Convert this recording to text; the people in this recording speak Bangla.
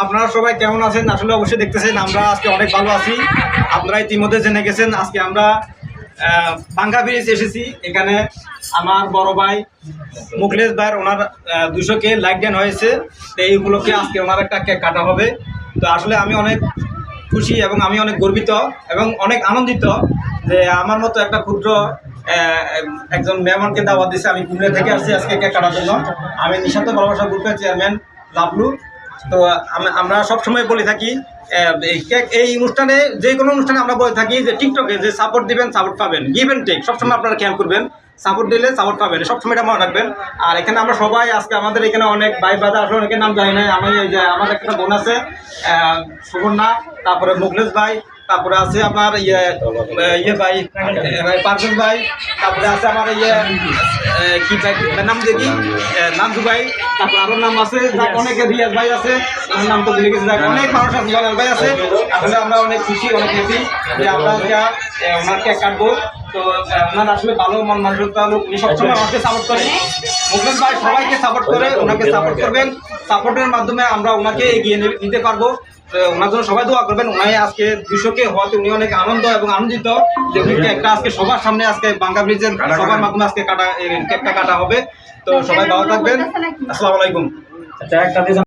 আপনারা সবাই কেমন আছেন? আসলে অবশ্যই দেখতেছেন আমরা আজকে অনেক ভালো আছি। আপনারা ইতিমধ্যে জেনে গেছেন আজকে আমরা বাঙ্গা ব্রিজ এসেছি। এখানে আমার বড় ভাই মুখলেশ ভাইয়ের ওনার 200K লাইক ডেন হয়েছে। তো এই উপলক্ষে আজকে ওনার একটা কেক কাটা হবে। তো আসলে আমি অনেক খুশি এবং আমি অনেক গর্বিত এবং অনেক আনন্দিত যে আমার মতো একটা ক্ষুদ্র একজন মেহমানকে দাওয়াত দিচ্ছে। আমি কুমিল্লা থেকে আসছি আজকে কেক কাটার জন্য। আমি নিঃস্বার্থ ভালোবাসা গ্রুপের চেয়ারম্যান লাভলু। তো আমরা সবসময় বলে থাকি এই অনুষ্ঠানে, যে কোনো অনুষ্ঠানে আমরা বলে থাকি যে টিকটকে যে সাপোর্ট দিবেন সাপোর্ট পাবেন, গিভ অ্যান্ড টেক সবসময় আপনারা খেয়াল করবেন। সাপোর্ট দিলে সাপোর্ট পাবেন, সবসময় এটা মনে রাখবেন। আর এখানে আমরা সবাই আজকে আমাদের এখানে অনেক ভাই ব্রাদার আসলে অনেকের নাম জানি না। আমি এই যে আমাদের একটা বোন আছে সুবর্ণা, তারপরে মুখলেশ ভাই, তারপরে আছে আমার ভাই পারভেজ ভাই, তারপরে আছে আমার কি ভাই নাম দেখি নামজু ভাই, তারপর আরো নাম আছে অনেকে রিয়াজ ভাই আছে, ওনার নাম তো ভুলে গেছি। অনেক মানুষ আছে, জলাল ভাই আছে। আসলে আমরা অনেক খুশি, অনেক হ্যাপি যে আমরা ওনার কেক কাটবো। তো ওনার আসলে ভালো মন মানসিকতা লোক, উনি সবসময় আমাকে সাপোর্ট করে। মুখলেশ ভাই সবাইকে সাপোর্ট করে, ওনাকে সাপোর্ট করবেন। সাপোর্টের মাধ্যমে আমরা ওনাকে এগিয়ে নিতে পারবো। ওনার জন্য সবাই দোয়া করবেন। ওনাই আজকে 200K হওয়াতে উনি অনেক আনন্দ এবং আনন্দিত যে কেকটা আজকে সবার সামনে আজকে বাঙ্গা ব্রিজের সবার মাধ্যমে আজকে কেকটা কাটা হবে। তো সবাই ভালো থাকবেন। আসসালামু আলাইকুম।